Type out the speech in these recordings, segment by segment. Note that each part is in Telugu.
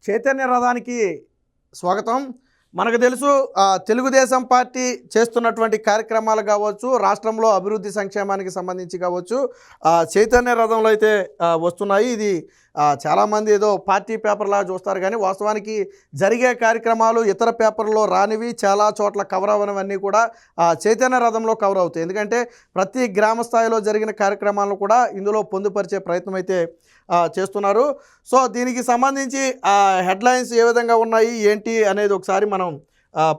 చైతన్య రథానికి స్వాగతం. మనకు తెలుసు తెలుగుదేశం పార్టీ చేస్తున్నటువంటి కార్యక్రమాలు కావచ్చు, రాష్ట్రంలో అభివృద్ధి సంక్షేమానికి సంబంధించి కావచ్చు, చైతన్య రథంలో అయితే వస్తున్నాయి. ఇది చాలామంది ఏదో పార్టీ పేపర్లా చూస్తారు, కానీ వాస్తవానికి జరిగే కార్యక్రమాలు ఇతర పేపర్లో రానివి చాలా చోట్ల కవర్ అవ్వనివన్నీ కూడా చైతన్య రథంలో కవర్ అవుతాయి. ఎందుకంటే ప్రతి గ్రామ స్థాయిలో జరిగిన కార్యక్రమాలను కూడా ఇందులో పొందుపరిచే ప్రయత్నం అయితే చేస్తున్నారు. సో దీనికి సంబంధించి హెడ్లైన్స్ ఏ విధంగా ఉన్నాయి ఏంటి అనేది ఒకసారి మనం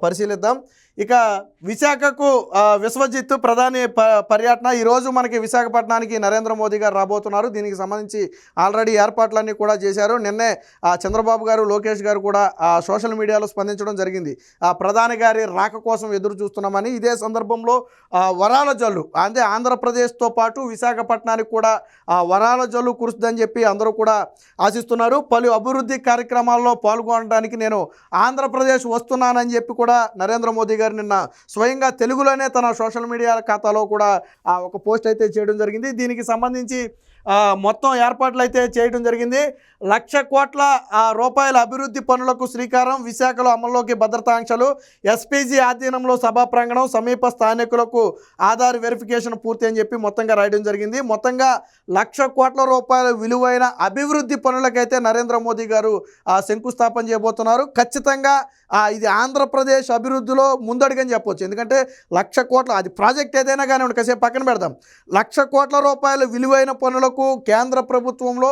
పరిశీలిద్దాం. ఇక విశాఖకు విశ్వజిత్ ప్రధాని పర్యటన. ఈరోజు మనకి విశాఖపట్నానికి నరేంద్ర మోదీ గారు రాబోతున్నారు. దీనికి సంబంధించి ఆల్రెడీ ఏర్పాట్లన్నీ కూడా చేశారు. నిన్నే చంద్రబాబు గారు, లోకేష్ గారు కూడా సోషల్ మీడియాలో స్పందించడం జరిగింది. ప్రధాని గారి రాక కోసం ఎదురు చూస్తున్నామని. ఇదే సందర్భంలో వరాల జల్లు అంటే ఆంధ్రప్రదేశ్తో పాటు విశాఖపట్నానికి కూడా వరాల జల్లు కురుస్తుందని చెప్పి అందరూ కూడా ఆశిస్తున్నారు. పలు అభివృద్ధి కార్యక్రమాల్లో పాల్గొనడానికి నేను ఆంధ్రప్రదేశ్ వస్తున్నానని చెప్పి కూడా నరేంద్ర మోదీ గారు నిన్న స్వయంగా తెలుగులోనే తన సోషల్ మీడియా ఖాతాలో కూడా ఒక పోస్ట్ అయితే చేయడం జరిగింది. దీనికి సంబంధించి మొత్తం ఏర్పాట్లు అయితే చేయడం జరిగింది. 1,00,000 కోట్ల రూపాయల అభివృద్ధి పనులకు శ్రీకారం. విశాఖలో అమల్లోకి భద్రతా ఆంక్షలు. ఎస్పీజీ ఆధీనంలో సభా ప్రాంగణం. సమీప స్థానికులకు ఆధార్ వెరిఫికేషన్ పూర్తి అని చెప్పి మొత్తంగా రాయడం జరిగింది. మొత్తంగా 1,00,000 కోట్ల రూపాయల విలువైన అభివృద్ధి పనులకైతే నరేంద్ర మోదీ గారు శంకుస్థాపన చేయబోతున్నారు. ఖచ్చితంగా ఇది ఆంధ్రప్రదేశ్ అభివృద్ధిలో ముందడుగని చెప్పవచ్చు. ఎందుకంటే 1,00,000 కోట్ల అది ప్రాజెక్ట్ ఏదైనా కానీ కాసేపు పక్కన పెడదాం. 1,00,000 కోట్ల రూపాయల విలువైన పనులకు కేంద్ర ప్రభుత్వంలో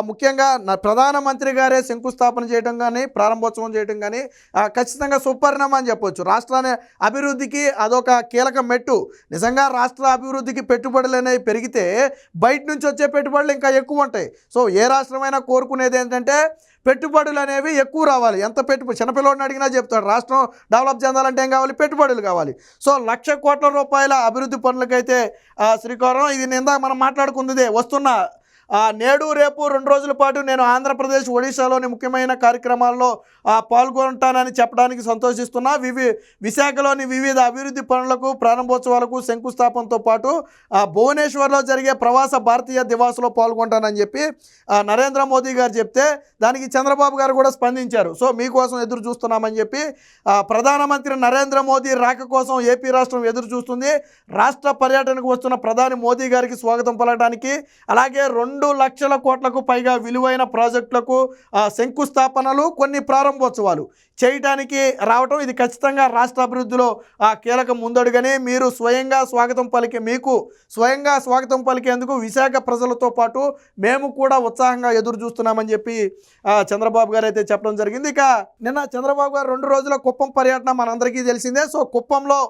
ముఖ్యంగా ప్రధానమంత్రి గారే శంకుస్థాపన చేయడం కానీ ప్రారంభోత్సవం చేయడం కానీ ఖచ్చితంగా సుపరిణామం అని చెప్పవచ్చు. రాష్ట్రాన్ని అభివృద్ధికి అదొక కీలక మెట్టు. నిజంగా రాష్ట్ర అభివృద్ధికి పెట్టుబడులు అనేవి పెరిగితే బయట నుంచి వచ్చే పెట్టుబడులు ఇంకా ఎక్కువ ఉంటాయి. సో ఏ రాష్ట్రమైనా కోరుకునేది ఏంటంటే పెట్టుబడులు అనేవి ఎక్కువ రావాలి. ఎంత పెట్టుబడి చిన్నపిల్లోడిని అడిగినా చెప్తాడు. రాష్ట్రం డెవలప్ చెందాలంటే ఏం కావాలి? పెట్టుబడులు కావాలి. సో 1,00,000 కోట్ల రూపాయల అభివృద్ధి పనులకైతే శ్రీకారం. ఇది నిందా మనం మాట్లాడుకుందే వస్తున్న నేడు రేపు 2 రోజుల పాటు నేను ఆంధ్రప్రదేశ్, ఒడిశాలోని ముఖ్యమైన కార్యక్రమాల్లో పాల్గొంటానని చెప్పడానికి సంతోషిస్తున్నా. విశాఖలోని వివిధ అభివృద్ధి పనులకు ప్రారంభోత్సవాలకు శంకుస్థాపనతో పాటు భువనేశ్వర్లో జరిగే ప్రవాస భారతీయ దివాస్లో పాల్గొంటానని చెప్పి నరేంద్ర మోదీ గారు చెప్తే దానికి చంద్రబాబు గారు కూడా స్పందించారు. సో మీకోసం ఎదురు చూస్తున్నామని చెప్పి ప్రధానమంత్రి నరేంద్ర మోదీ రాక కోసం ఏపీ రాష్ట్రం ఎదురు చూస్తుంది. రాష్ట్ర పర్యటనకు వస్తున్న ప్రధాని మోదీ గారికి స్వాగతం పలకడానికి, అలాగే 2,00,000 కోట్లకు పైగా విలువైన ప్రాజెక్టులకు శంకుస్థాపనలు, కొన్ని ప్రారంభోత్సవాలు చేయడానికి రావటం ఇది ఖచ్చితంగా రాష్ట్ర అభివృద్ధిలో కీలక ముందడుగని మీరు స్వయంగా స్వాగతం పలికేందుకు విశాఖ ప్రజలతో పాటు మేము కూడా ఉత్సాహంగా ఎదురు చూస్తున్నామని చెప్పి చంద్రబాబు గారు అయితే చెప్పడం జరిగింది. ఇక నిన్న చంద్రబాబు గారు 2 రోజుల కుప్పం పర్యటన మనందరికీ తెలిసిందే. సో కుప్పంలో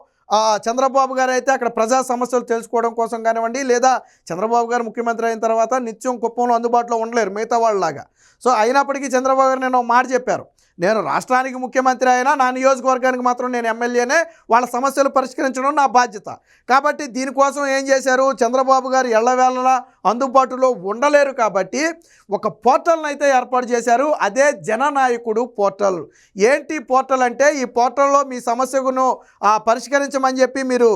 చంద్రబాబు గారు అయితే అక్కడ ప్రజా సమస్యలు తెలుసుకోవడం కోసం కానివ్వండి, లేదా చంద్రబాబు గారు ముఖ్యమంత్రి అయిన తర్వాత నిత్యం కుప్పంలో అందుబాటులో ఉండలేరు మిగతా వాళ్ళలాగా. సో అయినప్పటికీ చంద్రబాబు గారు నేను మాట చెప్పారు, నేను రాష్ట్రానికి ముఖ్యమంత్రి అయినా నా నియోజకవర్గానికి మాత్రం నేను ఎమ్మెల్యేనే, వాళ్ళ సమస్యలు పరిష్కరించడం నా బాధ్యత. కాబట్టి దీనికోసం ఏం చేశారు, చంద్రబాబు గారు ఎల్లవేళలా అందుబాటులో ఉండలేరు కాబట్టి ఒక పోర్టల్ని అయితే ఏర్పాటు చేశారు. అదే జననాయకుడు పోర్టల్. ఏంటి పోర్టల్ అంటే, ఈ పోర్టల్లో మీ సమస్యను పరిష్కరించమని చెప్పి మీరు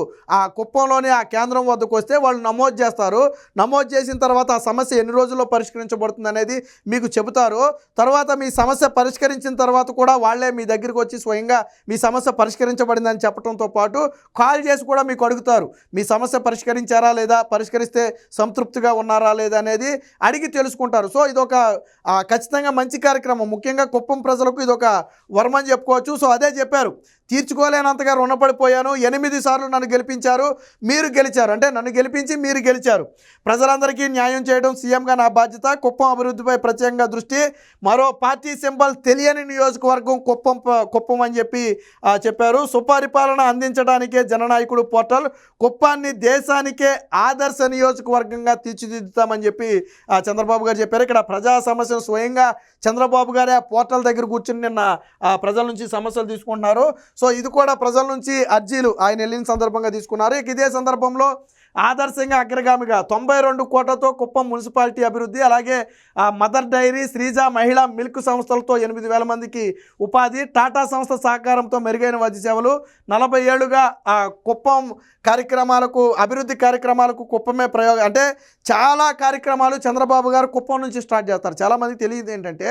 కుప్పంలోని కేంద్రం వద్దకు వస్తే వాళ్ళు నమోదు చేస్తారు. నమోదు చేసిన తర్వాత ఆ సమస్య ఎన్ని రోజుల్లో పరిష్కరించబడుతుంది అనేది మీకు చెబుతారు. తర్వాత మీ సమస్య పరిష్కరించిన తర్వాత కూడా వాళ్ళే మీ దగ్గరికి వచ్చి స్వయంగా మీ సమస్య పరిష్కరించబడిందని చెప్పడంతో పాటు కాల్ చేసి కూడా మీకు అడుగుతారు, మీ సమస్య పరిష్కరించారా లేదా, పరిష్కరిస్తే సంతృప్తిగా ఉన్నారా లేదా అనేది అడిగి తెలుసుకుంటారు. సో ఇదొక ఖచ్చితంగా మంచి కార్యక్రమం. ముఖ్యంగా కుప్పం ప్రజలకు ఇదొక వరమని చెప్పుకోవచ్చు. సో అదే చెప్పారు, తీర్చుకోలేనంతగా రుణపడిపోయాను. 8 సార్లు నన్ను గెలిపించారు, మీరు గెలిచారు. అంటే నన్ను గెలిపించి మీరు గెలిచారు. ప్రజలందరికీ న్యాయం చేయడం సీఎంగా నా బాధ్యత. కుప్పం అభివృద్ధిపై ప్రత్యేకంగా దృష్టి. మరో పార్టీ సింబల్ తెలియని నియోజకవర్గం కుప్పం అని చెప్పి చెప్పారు. సుపరిపాలన అందించడానికే జననాయకుడు పోర్టల్. కుప్పాన్ని దేశానికే ఆదర్శ నియోజకవర్గంగా తీర్చిదిద్దుతామని చెప్పి చంద్రబాబు గారు చెప్పారు. ఇక్కడ ప్రజా సమస్యలు స్వయంగా చంద్రబాబు గారే ఆ పోర్టల్ దగ్గర కూర్చుని నిన్న ప్రజల నుంచి సమస్యలు తీసుకుంటున్నారు. సో ఇది కూడా ప్రజల నుంచి అర్జీలు ఆయన వెళ్ళిన సందర్భంగా తీసుకున్నారు. ఇదే సందర్భంలో ఆదర్శంగా అగ్రగామిగా 92 కోట్లతో కుప్పం మున్సిపాలిటీ అభివృద్ధి, అలాగే మదర్ డైరీ, శ్రీజ మహిళా మిల్క్ సంస్థలతో 8,000 మందికి ఉపాధి, టాటా సంస్థ సహకారంతో మెరుగైన వైద్య సేవలు, 40 ఏళ్లుగా కుప్పం కార్యక్రమాలకు అభివృద్ధి కార్యక్రమాలకు కుప్పమే ప్రయోగం. అంటే చాలా కార్యక్రమాలు చంద్రబాబు గారు కుప్పం నుంచి స్టార్ట్ చేస్తారు. చాలామందికి తెలియదు ఏంటంటే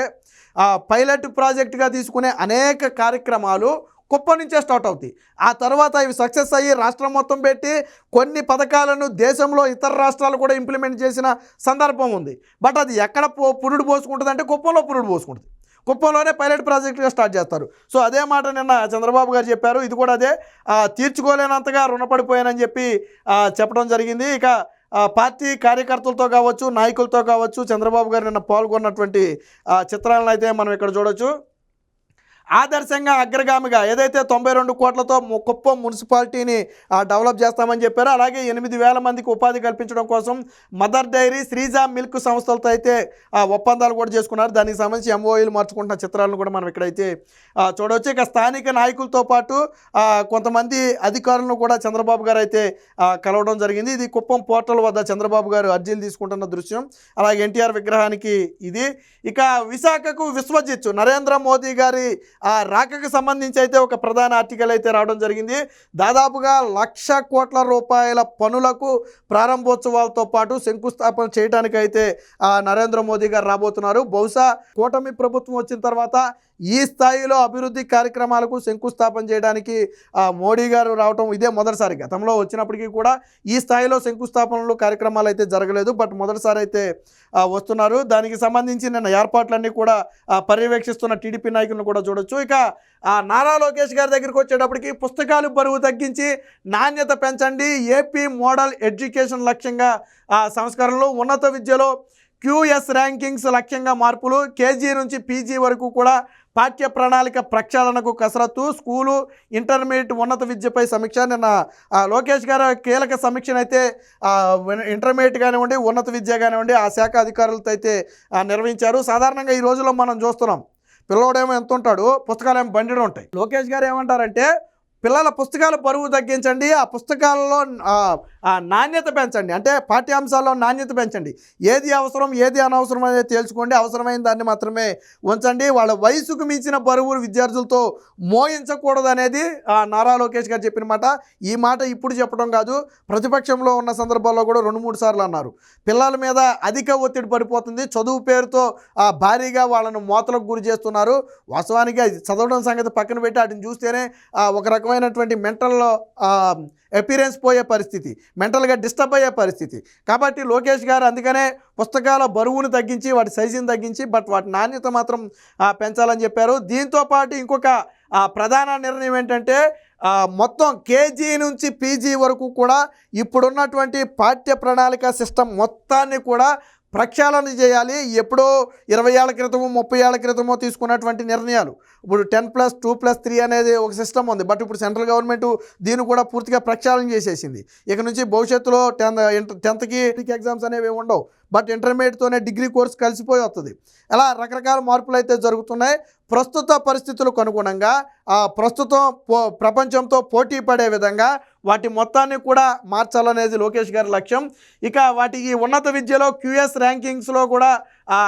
పైలట్ ప్రాజెక్టుగా తీసుకునే అనేక కార్యక్రమాలు కుప్పం నుంచే స్టార్ట్ అవుతాయి. ఆ తర్వాత ఇవి సక్సెస్ అయ్యి రాష్ట్రం మొత్తం పెట్టి కొన్ని పథకాలను దేశంలో ఇతర రాష్ట్రాలు కూడా ఇంప్లిమెంట్ చేసిన సందర్భం ఉంది. బట్ అది ఎక్కడ పురుడు పోసుకుంటుంది అంటే కుప్పంలో పురుడు పోసుకుంటుంది. కుప్పంలోనే పైలట్ ప్రాజెక్టుగా స్టార్ట్ చేస్తారు. సో అదే మాట నిన్న చంద్రబాబు గారు చెప్పారు. ఇది కూడా అదే, తీర్చుకోలేనంతగా రుణపడిపోయానని చెప్పి చెప్పడం జరిగింది. ఇక పార్టీ కార్యకర్తలతో కావచ్చు, నాయకులతో కావచ్చు, చంద్రబాబు గారు నిన్న పాల్గొన్నటువంటి చిత్రాలను అయితే మనం ఇక్కడ చూడొచ్చు. ఆదర్శంగా అగ్రగామిగా ఏదైతే 92 కోట్లతో కుప్పం మున్సిపాలిటీని డెవలప్ చేస్తామని చెప్పారో, అలాగే 8,000 మందికి ఉపాధి కల్పించడం కోసం మదర్ డైరీ, శ్రీజ మిల్క్ సంస్థలతో అయితే ఒప్పందాలు కూడా చేసుకున్నారు. దానికి సంబంధించి ఎంఓయూలు మార్చుకుంటున్న చిత్రాలను కూడా మనం ఇక్కడైతే చూడవచ్చు. ఇక స్థానిక నాయకులతో పాటు కొంతమంది అధికారులను కూడా చంద్రబాబు గారు అయితే కలవడం జరిగింది. ఇది కుప్పం పోర్టల్ వద్ద చంద్రబాబు గారు అర్జీలు తీసుకుంటున్న దృశ్యం. అలాగే ఎన్టీఆర్ విగ్రహానికి ఇది. ఇక విశాఖకు విశ్వజిత్ నరేంద్ర మోదీ గారి రాకకు సంబంధించి అయితే ఒక ప్రధాన ఆర్టికల్ అయితే రావడం జరిగింది. దాదాపుగా 1,00,000 కోట్ల రూపాయల పనులకు ప్రారంభోత్సవాలతో పాటు శంకుస్థాపన చేయడానికి అయితే నరేంద్ర మోదీ గారు రాబోతున్నారు. బహుశా కూటమి ప్రభుత్వం వచ్చిన తర్వాత ఈ స్థాయిలో అభివృద్ధి కార్యక్రమాలకు శంకుస్థాపన చేయడానికి మోడీ గారు రావటం ఇదే మొదటిసారి. గతంలో వచ్చినప్పటికీ కూడా ఈ స్థాయిలో శంకుస్థాపనలు కార్యక్రమాలు అయితే జరగలేదు. బట్ మొదటిసారి అయితే వస్తున్నారు. దానికి సంబంధించి నిన్న ఏర్పాట్లన్నీ కూడా పర్యవేక్షిస్తున్న టీడీపీ నాయకులను కూడా చూడొచ్చు. ఇక నారా లోకేష్ గారి దగ్గరికి వచ్చేటప్పటికి పుస్తకాలు బరువు తగ్గించి నాణ్యత పెంచండి, ఏపీ మోడల్ ఎడ్యుకేషన్ లక్ష్యంగా సంస్కరణలు, ఉన్నత విద్యలో QS ర్యాంకింగ్స్ లక్ష్యంగా మార్పులు, కేజీ నుంచి పీజీ వరకు కూడా పాఠ్య ప్రణాళిక ప్రక్షాళనకు కసరత్తు, స్కూలు ఇంటర్మీడియట్ ఉన్నత విద్యపై సమీక్ష. నిన్న లోకేష్ గారు కీలక సమీక్షను అయితే ఇంటర్మీడియట్ కానివ్వండి, ఉన్నత విద్య కానివ్వండి ఆ శాఖ అధికారులతో అయితే నిర్వహించారు. సాధారణంగా ఈ రోజుల్లో మనం చూస్తున్నాం, పిల్లోడేమో ఎంత ఉంటాడు, పుస్తకాలు బండిలో ఉంటాయి. లోకేష్ గారు ఏమంటారంటే పిల్లల పుస్తకాల బరువు తగ్గించండి, ఆ పుస్తకాలలో నాణ్యత పెంచండి, అంటే పాఠ్యాంశాల్లో నాణ్యత పెంచండి, ఏది అవసరం ఏది అనవసరం అనేది తేల్చుకోండి, అవసరమైన దాన్ని మాత్రమే ఉంచండి, వాళ్ళ వయసుకు మించిన బరువు విద్యార్థులతో మోయించకూడదు అనేది నారా లోకేష్ గారు చెప్పిన మాట. ఈ మాట ఇప్పుడు చెప్పడం కాదు, ప్రతిపక్షంలో ఉన్న సందర్భాల్లో కూడా 2-3 సార్లు అన్నారు. పిల్లల మీద అధిక ఒత్తిడి పడిపోతుంది, చదువు పేరుతో భారీగా వాళ్ళను మోతలకు గురి చేస్తున్నారు. వాస్తవానికి అది చదవడం సంగతి పక్కన పెట్టి వాటిని చూస్తేనే ఒక రకమైనటువంటి మెంటల్లో అపీరెన్స్ పోయే పరిస్థితి, మెంటల్గా డిస్టర్బ్ అయ్యే పరిస్థితి. కాబట్టి లోకేష్ గారు అందుకనే పుస్తకాల బరువును తగ్గించి వాటి సైజుని తగ్గించి బట్ వాటి నాణ్యత మాత్రం పెంచాలని చెప్పారు. దీంతోపాటు ఇంకొక ప్రధాన నిర్ణయం ఏంటంటే మొత్తం కేజీ నుంచి పీజీ వరకు కూడా ఇప్పుడున్నటువంటి పాఠ్య ప్రణాళిక సిస్టమ్ మొత్తాన్ని కూడా ప్రక్షాళన చేయాలి. ఎప్పుడో 20 ఏళ్ల క్రితమో 30 ఏళ్ల క్రితమో తీసుకున్నటువంటి నిర్ణయాలు, ఇప్పుడు 10+2+3 అనేది ఒక సిస్టమ్ ఉంది. బట్ ఇప్పుడు సెంట్రల్ గవర్నమెంట్ దీన్ని కూడా పూర్తిగా ప్రక్షాళన చేసేసింది. ఇక నుంచి భవిష్యత్తులో 10th ఎగ్జామ్స్ అనేవి ఉండవు, బట్ ఇంటర్మీడియట్తోనే డిగ్రీ కోర్స్ కలిసిపోయి వస్తుంది. అలా రకరకాల మార్పులు అయితే జరుగుతున్నాయి. ప్రస్తుత పరిస్థితులకు అనుగుణంగా ప్రస్తుతం ప్రపంచంతో పోటీ పడే విధంగా వాటి మొత్తాన్ని కూడా మార్చాలనేది లోకేష్ గారి లక్ష్యం. ఇక వాటికి ఉన్నత విద్యలో QS ర్యాంకింగ్స్లో కూడా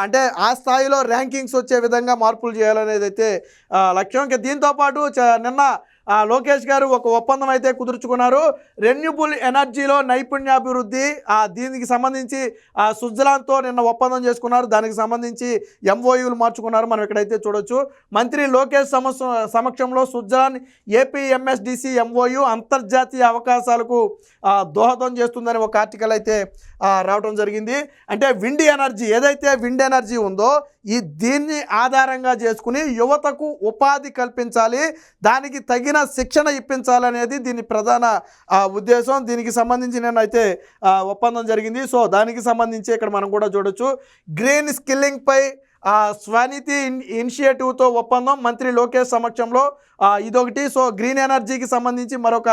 అంటే ఆ స్థాయిలో ర్యాంకింగ్స్ వచ్చే విధంగా మార్పులు చేయాలనేది అయితే లక్ష్యం. ఇంకా దీంతోపాటు నిన్న లోకేష్ గారు ఒక ఒప్పందం అయితే కుదుర్చుకున్నారు. రెన్యూబుల్ ఎనర్జీలో నైపుణ్యాభివృద్ధి, దీనికి సంబంధించి స్విట్జర్లాండ్తో నిన్న ఒప్పందం చేసుకున్నారు. దానికి సంబంధించి MOUలు మార్చుకున్నారు. మనం ఇక్కడైతే చూడొచ్చు. మంత్రి లోకేష్ సమక్షంలో స్విట్జర్లాండ్ ఏపీ MSDC MOU అంతర్జాతీయ అవకాశాలకు దోహదం చేస్తుందని ఒక ఆర్టికల్ అయితే రావడం జరిగింది. అంటే విండ్ ఎనర్జీ, ఏదైతే విండ్ ఎనర్జీ ఉందో దీన్ని ఆధారంగా చేసుకుని యువతకు ఉపాధి కల్పించాలి, దానికి తగిన శిక్షణ ఇప్పించాలనేది దీని ప్రధాన ఉద్దేశం. దీనికి సంబంధించి నేనైతే ఒప్పందం జరిగింది. సో దానికి సంబంధించి ఇక్కడ మనం కూడా చూడొచ్చు. గ్రీన్ స్కిల్లింగ్పై స్వనిధి ఇనిషియేటివ్తో ఒప్పందం మంత్రి లోకేష్ సమక్షంలో ఇదొకటి. సో గ్రీన్ ఎనర్జీకి సంబంధించి మరొక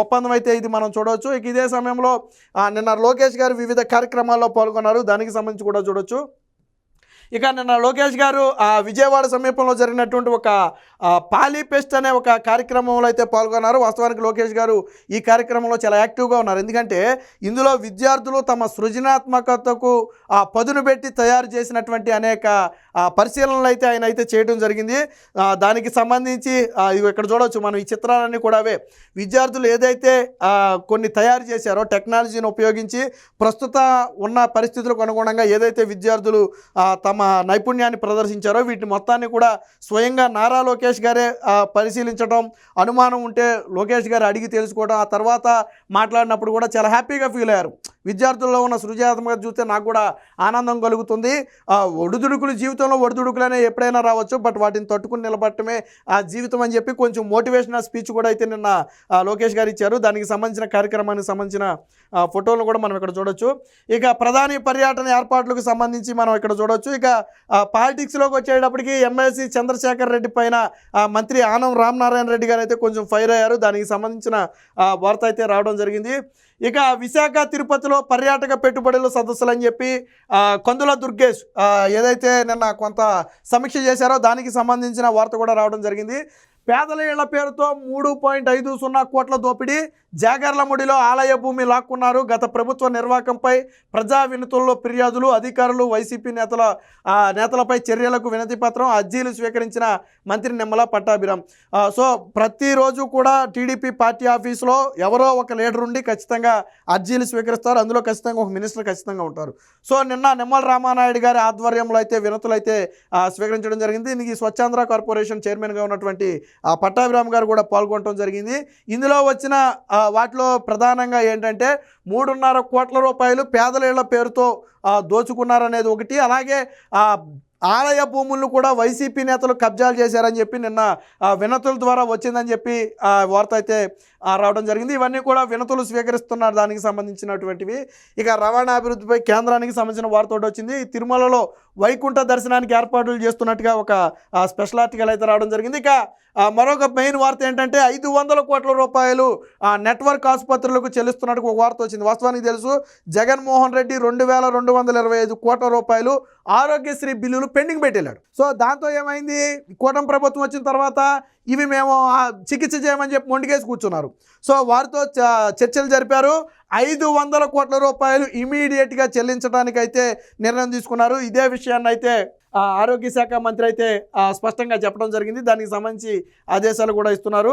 ఒప్పందం అయితే ఇది మనం చూడవచ్చు. ఇక ఇదే సమయంలో నిన్న లోకేష్ గారు వివిధ కార్యక్రమాల్లో పాల్గొన్నారు. దానికి సంబంధించి కూడా చూడొచ్చు. ఇక నిన్న లోకేష్ గారు విజయవాడ సమీపంలో జరిగినటువంటి ఒక పాలీ ఫెస్ట్ అనే ఒక కార్యక్రమంలో అయితే పాల్గొన్నారు. వాస్తవానికి లోకేష్ గారు ఈ కార్యక్రమంలో చాలా యాక్టివ్గా ఉన్నారు. ఎందుకంటే ఇందులో విద్యార్థులు తమ సృజనాత్మకతకు పదును పెట్టి తయారు చేసినటువంటి అనేక పరిశీలనలు అయితే ఆయన అయితే చేయడం జరిగింది. దానికి సంబంధించి ఇక్కడ చూడవచ్చు మనం ఈ చిత్రాలన్నీ కూడా అవే. విద్యార్థులు ఏదైతే కొన్ని తయారు చేశారో టెక్నాలజీని ఉపయోగించి ప్రస్తుత ఉన్న పరిస్థితులకు అనుగుణంగా ఏదైతే విద్యార్థులు తమ నైపుణ్యాన్ని ప్రదర్శించారో వీటిని మొత్తాన్ని కూడా స్వయంగా నారా లోకేష్ గారే పరిశీలించడం, అనుమానం ఉంటే లోకేష్ గారు అడిగి తెలుసుకోవడం, ఆ తర్వాత మాట్లాడినప్పుడు కూడా చాలా హ్యాపీగా ఫీల్ అయ్యారు. విద్యార్థుల్లో ఉన్న సృజనాత్మకత చూస్తే నాకు కూడా ఆనందం కలుగుతుంది. ఒడిదుడుకులు జీవితంలో ఒడిదుడుకులనే ఎప్పుడైనా రావచ్చు, బట్ వాటిని తట్టుకుని నిలబడటమే ఆ జీవితం అని చెప్పి కొంచెం మోటివేషనల్ స్పీచ్ కూడా అయితే నిన్న లోకేష్ గారు ఇచ్చారు. దానికి సంబంధించిన కార్యక్రమానికి సంబంధించిన ఫోటోలను కూడా మనం ఇక్కడ చూడొచ్చు. ఇక ప్రధాని పర్యటన ఏర్పాట్లకు సంబంధించి మనం ఇక్కడ చూడొచ్చు. ఇక పాలిటిక్స్లోకి వచ్చేటప్పటికి ఎమ్మెల్సీ చంద్రశేఖర్ రెడ్డి పైన మంత్రి ఆనం రామనారాయణ రెడ్డి గారు అయితే కొంచెం ఫైర్ అయ్యారు. దానికి సంబంధించిన వార్త అయితే రావడం జరిగింది. ఇక విశాఖ తిరుపతిలో పర్యాటక పెట్టుబడుల సదస్సులు అని చెప్పి కందుల దుర్గేష్ ఏదైతే నిన్న కొంత సమీక్ష చేశారో దానికి సంబంధించిన వార్త కూడా రావడం జరిగింది. పేదల ఇళ్ల పేరుతో 3.50 కోట్ల దోపిడీ, జాగర్లముడిలో ఆలయ భూమి లాక్కున్నారు. గత ప్రభుత్వ నిర్వాహకంపై ప్రజా వినతుల్లో ఫిర్యాదులు, అధికారులు వైసీపీ నేతలపై చర్యలకు వినతి పత్రం, అర్జీలు స్వీకరించిన మంత్రి నిమ్మల పట్టాభిరామ్. సో ప్రతిరోజు కూడా టీడీపీ పార్టీ ఆఫీసులో ఎవరో ఒక లీడర్ ఉండి ఖచ్చితంగా అర్జీలు స్వీకరిస్తారు. అందులో ఖచ్చితంగా ఒక మినిస్టర్ ఖచ్చితంగా ఉంటారు. సో నిన్న నిమ్మల రామానాయుడు గారి ఆధ్వర్యంలో అయితే వినతులు అయితే స్వీకరించడం జరిగింది. దీనికి స్వచ్ఛాంధ్ర కార్పొరేషన్ చైర్మన్గా ఉన్నటువంటి పట్టాభిరామ్ గారు కూడా పాల్గొనడం జరిగింది. ఇందులో వచ్చిన వాటిలో ప్రధానంగా ఏంటంటే 3.5 కోట్ల రూపాయలు పేదల ఇళ్ల పేరుతో దోచుకున్నారనేది ఒకటి. అలాగే ఆలయ భూములను కూడా వైసీపీ నేతలు కబ్జాలు చేశారని చెప్పి నిన్న వినతుల ద్వారా వచ్చిందని చెప్పి వార్త అయితే రావడం జరిగింది. ఇవన్నీ కూడా వినతులు స్వీకరిస్తున్నారు దానికి సంబంధించినటువంటివి. ఇక రవాణా అభివృద్ధిపై కేంద్రానికి సంబంధించిన వార్త ఒకటి వచ్చింది. తిరుమలలో వైకుంఠ దర్శనానికి ఏర్పాట్లు చేస్తున్నట్టుగా ఒక స్పెషల్ ఆర్టికల్ అయితే రావడం జరిగింది. ఇక మరొక మెయిన్ వార్త ఏంటంటే 500 కోట్ల రూపాయలు నెట్వర్క్ ఆసుపత్రులకు చెల్లిస్తున్నట్టు ఒక వార్త వచ్చింది. వాస్తవానికి తెలుసు, జగన్మోహన్ రెడ్డి 2225 కోట్ల రూపాయలు ఆరోగ్యశ్రీ బిల్లులు పెండింగ్ పెట్టేళ్ళాడు. సో దాంతో ఏమైంది, కూటమి ప్రభుత్వం వచ్చిన తర్వాత ఇవి మేము చికిత్స చేయమని చెప్పి మొండికేసి కూర్చున్నారు. సో వారితో చర్చలు జరిపారు. 500 కోట్ల రూపాయలు ఇమీడియట్గా చెల్లించడానికైతే నిర్ణయం తీసుకున్నారు. ఇదే విషయాన్ని అయితే ఆరోగ్య శాఖ మంత్రి అయితే స్పష్టంగా చెప్పడం జరిగింది. దానికి సంబంధించి ఆదేశాలు కూడా ఇస్తున్నారు.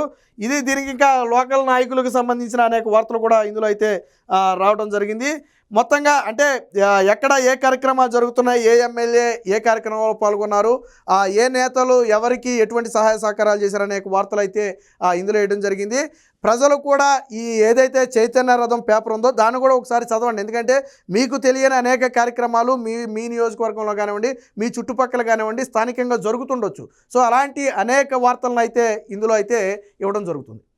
దీనికి ఇంకా లోకల్ నాయకులకు సంబంధించిన అనేక వార్తలు కూడా ఇందులో అయితే రావడం జరిగింది. మొత్తంగా అంటే ఎక్కడ ఏ కార్యక్రమాలు జరుగుతున్నాయి, ఏ ఎమ్మెల్యే ఏ కార్యక్రమంలో పాల్గొన్నారు, ఏ నేతలు ఎవరికి ఎటువంటి సహాయ సహకారాలు చేశారనే వార్తలు అయితే ఇందులో వేయడం జరిగింది. ప్రజలు కూడా ఈ ఏదైతే చైతన్య రథం పేపర్ ఉందో దాన్ని కూడా ఒకసారి చదవండి. ఎందుకంటే మీకు తెలియని అనేక కార్యక్రమాలు మీ నియోజకవర్గంలో కానివ్వండి, మీ చుట్టుపక్కల కానివ్వండి స్థానికంగా జరుగుతుండొచ్చు. సో అలాంటి అనేక వార్తలను అయితే ఇందులో అయితే ఇవ్వడం జరుగుతుంది.